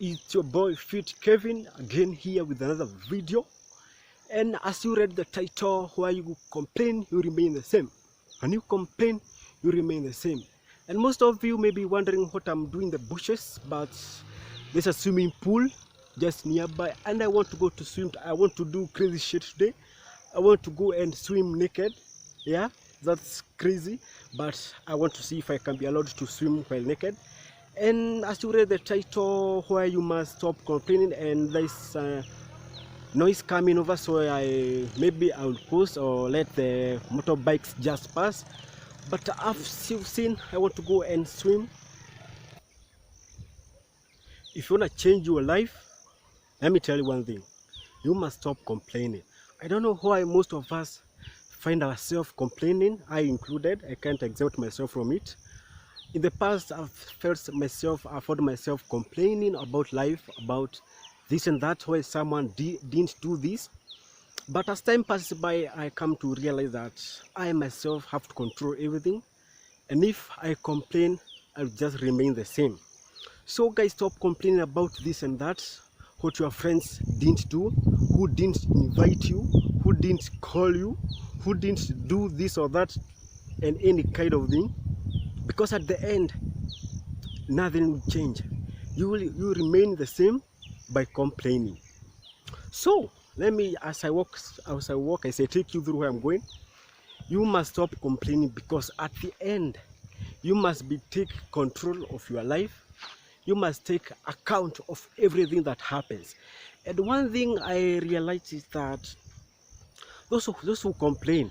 It's your boy Fit Kevin again here with another video. And as you read the title, where you complain, you remain the same. When you complain, you remain the same. And most of you may be wondering what I'm doing in the bushes, but there's a swimming pool just nearby, and I want to go to swim. I want to do crazy shit today. I want to go and swim naked. Yeah, that's crazy, but I want to see if I can be allowed to swim while naked. And as you read the title, where you must stop complaining, and there's noise coming over, so maybe I will pause or let the motorbikes just pass. But as you've seen, I want to go and swim. If you want to change your life, let me tell you one thing: you must stop complaining. I don't know why most of us find ourselves complaining, I included. I can't exempt myself from it. In the past, I've found myself complaining about life, about this and that, why someone didn't do this. But as time passes by, I come to realize that I myself have to control everything. And if I complain, I'll just remain the same. So guys, stop complaining about this and that, what your friends didn't do, who didn't invite you, who didn't call you, who didn't do this or that, and any kind of thing. Because at the end, nothing will change. You remain the same by complaining. So let me, as I walk, I say, take you through where I'm going. You must stop complaining, because at the end, you must take control of your life. You must take account of everything that happens. And one thing I realized is that those who complain,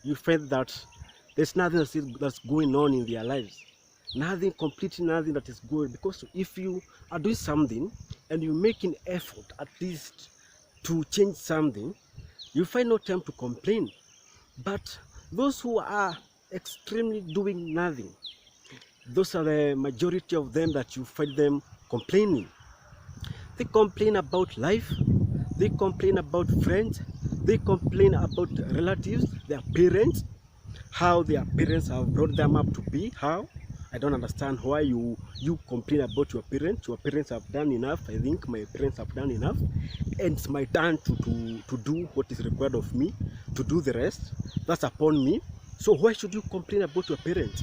you find that there's nothing that's going on in their lives. Nothing, completely nothing that is good. Because if you are doing something and you make an effort at least to change something, you find no time to complain. But those who are extremely doing nothing, those are the majority of them that you find them complaining. They complain about life, they complain about friends, they complain about relatives, their parents, how their parents have brought them up to be. How? I don't understand why you complain about your parents. Your parents have done enough. I think my parents have done enough, and it's my turn to do what is required of me, to do the rest. That's upon me. So why should you complain about your parents?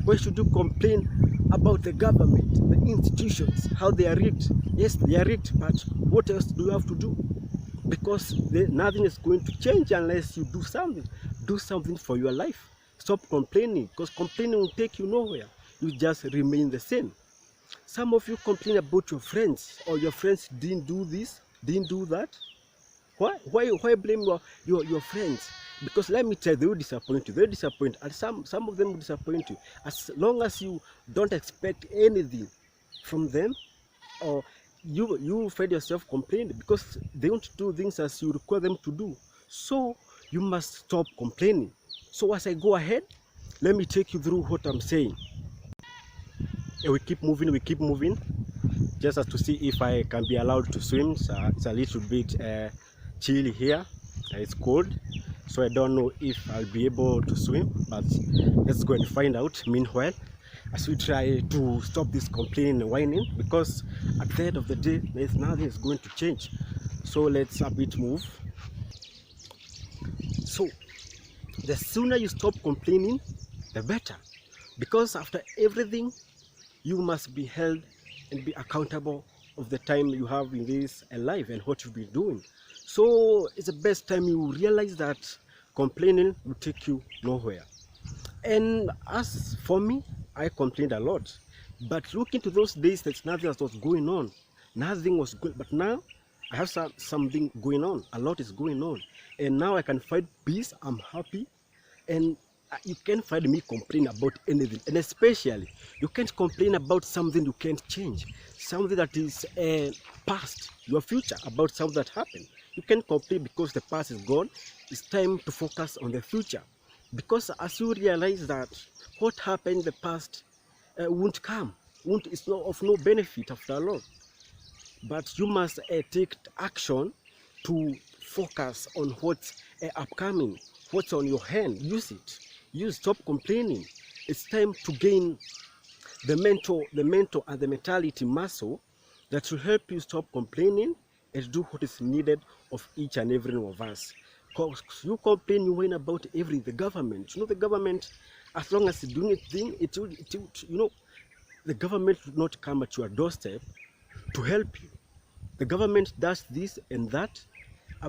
Why should you complain about the government, the institutions, how they are rigged? Yes, they are rigged, but what else do you have to do? Because nothing is going to change unless you do something. Do something for your life. Stop complaining, because complaining will take you nowhere. You just remain the same. Some of you complain about your friends, or your friends didn't do this, didn't do that. Why blame your friends? Because let me tell you, they will disappoint you. They will disappoint, and some of them will disappoint you. As long as you don't expect anything from them, or you find yourself complaining because they won't do things as you require them to do. So you must stop complaining. So as I go ahead, let me take you through what I'm saying. And we keep moving, just as to see if I can be allowed to swim. So it's a little bit chilly here. It's cold, so I don't know if I'll be able to swim, but let's go and find out. Meanwhile, as we try to stop this complaining and whining, because at the end of the day, there's nothing is going to change. So let's a bit move. So the sooner you stop complaining, the better, because after everything, you must be held and be accountable of the time you have in this life and what you've been doing. So it's the best time you realize that complaining will take you nowhere. And as for me, I complained a lot, but look into those days, there's nothing that was going on. Nothing was good, but now I have something going on. A lot is going on, and now I can find peace. I'm happy, and you can't find me complain about anything. And especially, you can't complain about something you can't change, something that is past, your future, about something that happened. You can't complain because the past is gone. It's time to focus on the future, because as you realize that what happened in the past won't come, it's not of no benefit after all. But you must take action to focus on what's upcoming, what's on your hand. Use it. Stop complaining. It's time to gain the mental and the mentality muscle that will help you stop complaining and do what is needed of each and every one of us. Because you complain, you whine about the government. The government, as long as it's doing its thing, the government will not come at your doorstep to help you. The government does this and that,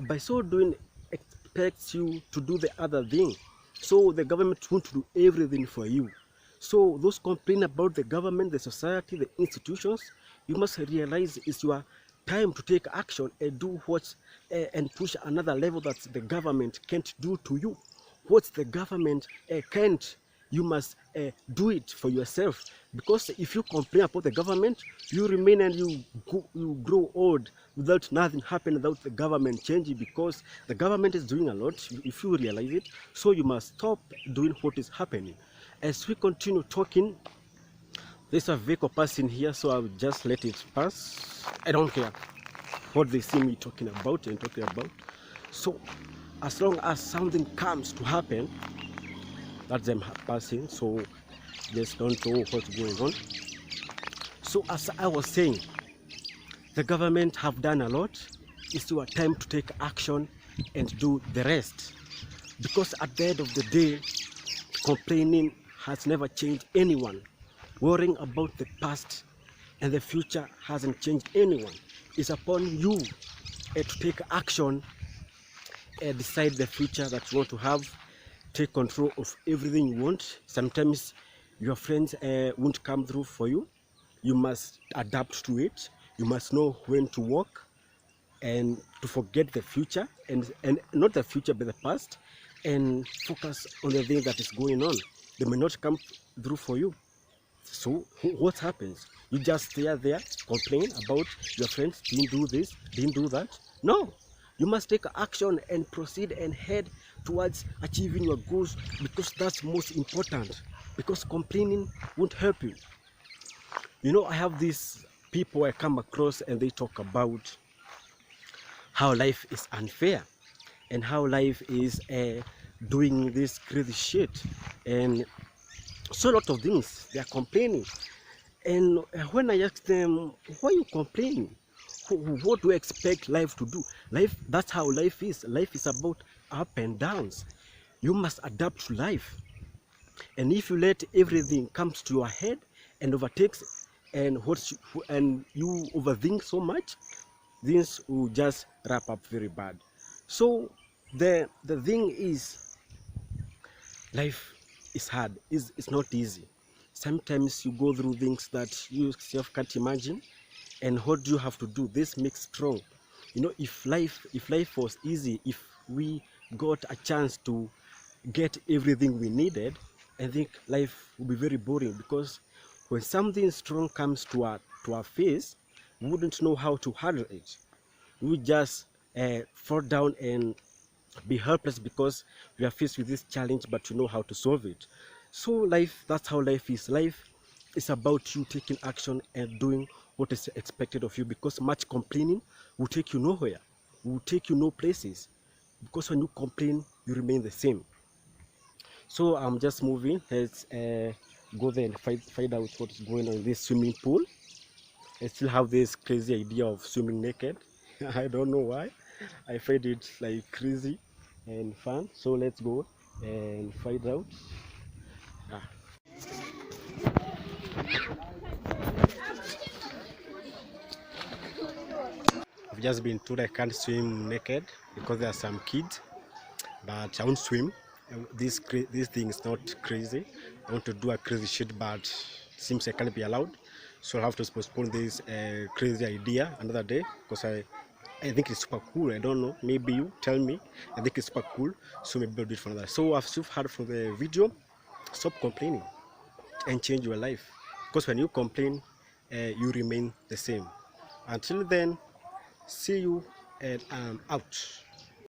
by so doing expects you to do the other thing. So the government won't do everything for you. So those complain about the government, the society, the institutions, you must realize it's your time to take action and do what and push another level that the government can't do to you. What the government can't, you must do it for yourself. Because if you complain about the government, you remain and you grow old without nothing happening, without the government changing, because the government is doing a lot, if you realize it. So you must stop doing what is happening. As we continue talking, there's a vehicle passing here, so I'll just let it pass. I don't care what they see me talking about. So as long as something comes to happen, that's them passing, so just don't know what's going on. So as I was saying, the government have done a lot. It's your time to take action and do the rest, because at the end of the day, complaining has never changed anyone. Worrying about the past and the future hasn't changed anyone. It's upon you to take action and decide the future that you want to have. Take control of everything you want. Sometimes your friends won't come through for you. You must adapt to it. You must know when to walk and to forget the future, and not the future but the past, and focus on the thing that is going on. They may not come through for you. So what happens? You just stay there, complain about your friends, didn't do this, didn't do that. No, you must take action and proceed and head towards achieving your goals, because that's most important. Because complaining won't help you. I have these people I come across, and they talk about how life is unfair and how life is doing this crazy shit, and so a lot of things they are complaining. And when I ask them, why are you complaining? What do you expect life to do? Life, that's how life is. Life is about up and downs. You must adapt to life. And if you let everything comes to your head and overtakes, and you overthink so much, things will just wrap up very bad. So the thing is, life is hard. It's not easy. Sometimes you go through things that you yourself can't imagine, and what do you have to do? This makes strong. If life was easy, if we got a chance to get everything we needed, I think life would be very boring, because when something strong comes to our face, we wouldn't know how to handle it. We would just fall down and be helpless, because we are faced with this challenge, but you know how to solve it. So life, that's how life is. Life is about you taking action and doing what is expected of you, because much complaining will take you nowhere, will take you no places, because when you complain, you remain the same. So I'm just moving. Let's go there and find out what is going on in this swimming pool. I still have this crazy idea of swimming naked. I don't know why. I find it like crazy and fun. So let's go and find out. Ah. I've just been told I can't swim naked because there are some kids, but I won't swim. This thing is not crazy. I want to do a crazy shit, but it seems I can't be allowed. So I'll have to postpone this crazy idea another day, because I think it's super cool. I don't know, maybe you tell me. I think it's super cool, so maybe I'll do it for another. So I've still heard from the video, stop complaining and change your life, because when you complain, you remain the same. Until then, see you, and I'm out.